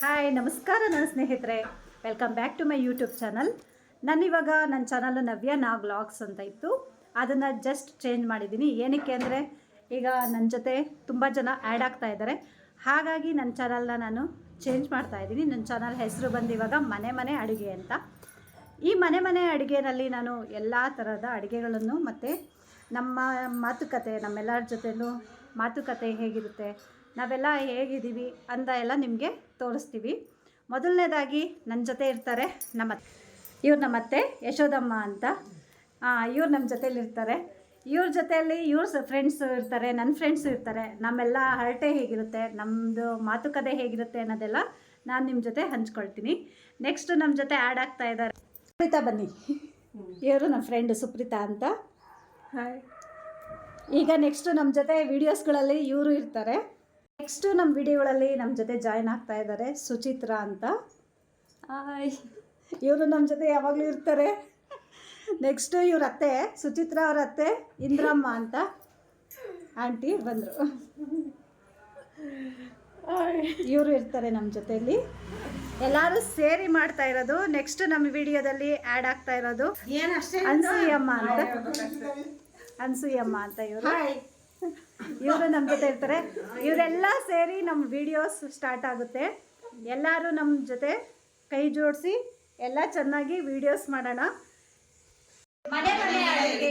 Hi ನಮಸ್ಕಾರ ನನ್ನ ಸ್ನೇಹಿತರೆ, welcome back to my YouTube channel. ನಾನಿವಾಗ ನನ್ನ ಚಾನಲ್ ನವ್ಯ ನಾಗ್ ವ್ಲಾಗ್ಸ್ ಅಂತ ಇತ್ತು, ಅದನ್ನು ಜಸ್ಟ್ ಚೇಂಜ್ ಮಾಡಿದ್ದೀನಿ. ಏನಕ್ಕೆ ಅಂದರೆ ಈಗ ನನ್ನ ಜೊತೆ ತುಂಬ ಜನ ಆ್ಯಡ್ ಆಗ್ತಾ ಇದ್ದಾರೆ, ಹಾಗಾಗಿ ನನ್ನ ಚಾನಲ್ನ ನಾನು ಚೇಂಜ್ ಮಾಡ್ತಾ ಇದ್ದೀನಿ. ನನ್ನ ಚಾನಲ್ ಹೆಸರು ಬಂದು ಇವಾಗ ಮನೆ ಮನೆ ಅಡುಗೆ ಅಂತ. ಈ ಮನೆ ಮನೆ ಅಡುಗೆಯಲ್ಲಿ ನಾನು ಎಲ್ಲ ಥರದ ಅಡುಗೆಗಳನ್ನು ಮತ್ತು ನಮ್ಮ ಮಾತುಕತೆ, ನಮ್ಮೆಲ್ಲರ ಜೊತೆಲೂ ಮಾತುಕತೆ ಹೇಗಿರುತ್ತೆ, ನಾವೆಲ್ಲ ಹೇಗಿದ್ದೀವಿ ಅಂತ ಎಲ್ಲ ನಿಮಗೆ ತೋರಿಸ್ತೀವಿ. ಮೊದಲನೇದಾಗಿ ನನ್ನ ಜೊತೆ ಇರ್ತಾರೆ ಇವ್ರು ನಮ್ಮತ್ತೆ ಯಶೋದಮ್ಮ ಅಂತ. ಇವ್ರು ನಮ್ಮ ಜೊತೆಯಲ್ಲಿರ್ತಾರೆ. ಇವ್ರ ಜೊತೆಯಲ್ಲಿ ಇವ್ರ ಫ್ರೆಂಡ್ಸು ಇರ್ತಾರೆ, ನನ್ನ ಫ್ರೆಂಡ್ಸು ಇರ್ತಾರೆ. ನಮ್ಮೆಲ್ಲ ಹರಟೆ ಹೇಗಿರುತ್ತೆ, ನಮ್ಮದು ಮಾತುಕತೆ ಹೇಗಿರುತ್ತೆ ಅನ್ನೋದೆಲ್ಲ ನಾನು ನಿಮ್ಮ ಜೊತೆ ಹಂಚ್ಕೊಳ್ತೀನಿ. ನೆಕ್ಸ್ಟು ನಮ್ಮ ಜೊತೆ ಆ್ಯಡ್ ಆಗ್ತಾ ಇದ್ದಾರೆ ಸುಪ್ರೀತಾ. ಬನ್ನಿ, ಇವರು ನಮ್ಮ ಫ್ರೆಂಡು ಸುಪ್ರೀತಾ ಅಂತ. ಹಾಯ್. ಈಗ ನೆಕ್ಸ್ಟು ನಮ್ಮ ಜೊತೆ ವೀಡಿಯೋಸ್ಗಳಲ್ಲಿ ಇವರು ಇರ್ತಾರೆ. ನೆಕ್ಸ್ಟು ನಮ್ಮ ವಿಡಿಯೋಗಳಲ್ಲಿ ನಮ್ಮ ಜೊತೆ ಜಾಯ್ನ್ ಆಗ್ತಾ ಇದ್ದಾರೆ ಸುಚಿತ್ರಾ ಅಂತ. ಇವರು ನಮ್ಮ ಜೊತೆ ಯಾವಾಗಲೂ ಇರ್ತಾರೆ. ನೆಕ್ಸ್ಟು ಇವ್ರ ಅತ್ತೆ ಸುಚಿತ್ರಾ ಅವ್ರ ಅತ್ತೆ ಇಂದ್ರಮ್ಮ ಅಂತ ಆಂಟಿ ಬಂದರು. ಇವರು ಇರ್ತಾರೆ ನಮ್ಮ ಜೊತೆಯಲ್ಲಿ. ಎಲ್ಲರೂ ಸೇರಿ ಮಾಡ್ತಾ ಇರೋದು. ನೆಕ್ಸ್ಟ್ ನಮ್ಮ ವಿಡಿಯೋದಲ್ಲಿ ಆ್ಯಡ್ ಆಗ್ತಾ ಇರೋದು ಅನ್ಸೂಯಮ್ಮ ಅಂತ ಇವರು ನಮ್ಮ ಜೊತೆ ಇರ್ತಾರೆ. ಇವರೆಲ್ಲ ಸೇರಿ ನಮ್ಮ ವಿಡಿಯೋಸ್ ಸ್ಟಾರ್ಟ್ ಆಗುತ್ತೆ. ಎಲ್ಲರೂ ನಮ್ಮ ಜೊತೆ ಕೈ ಜೋಡಿಸಿ ಎಲ್ಲ ಚೆನ್ನಾಗಿ ವಿಡಿಯೋಸ್ ಮಾಡೋಣ. ಮನೆ ಮನೆ ಅಡುಗೆ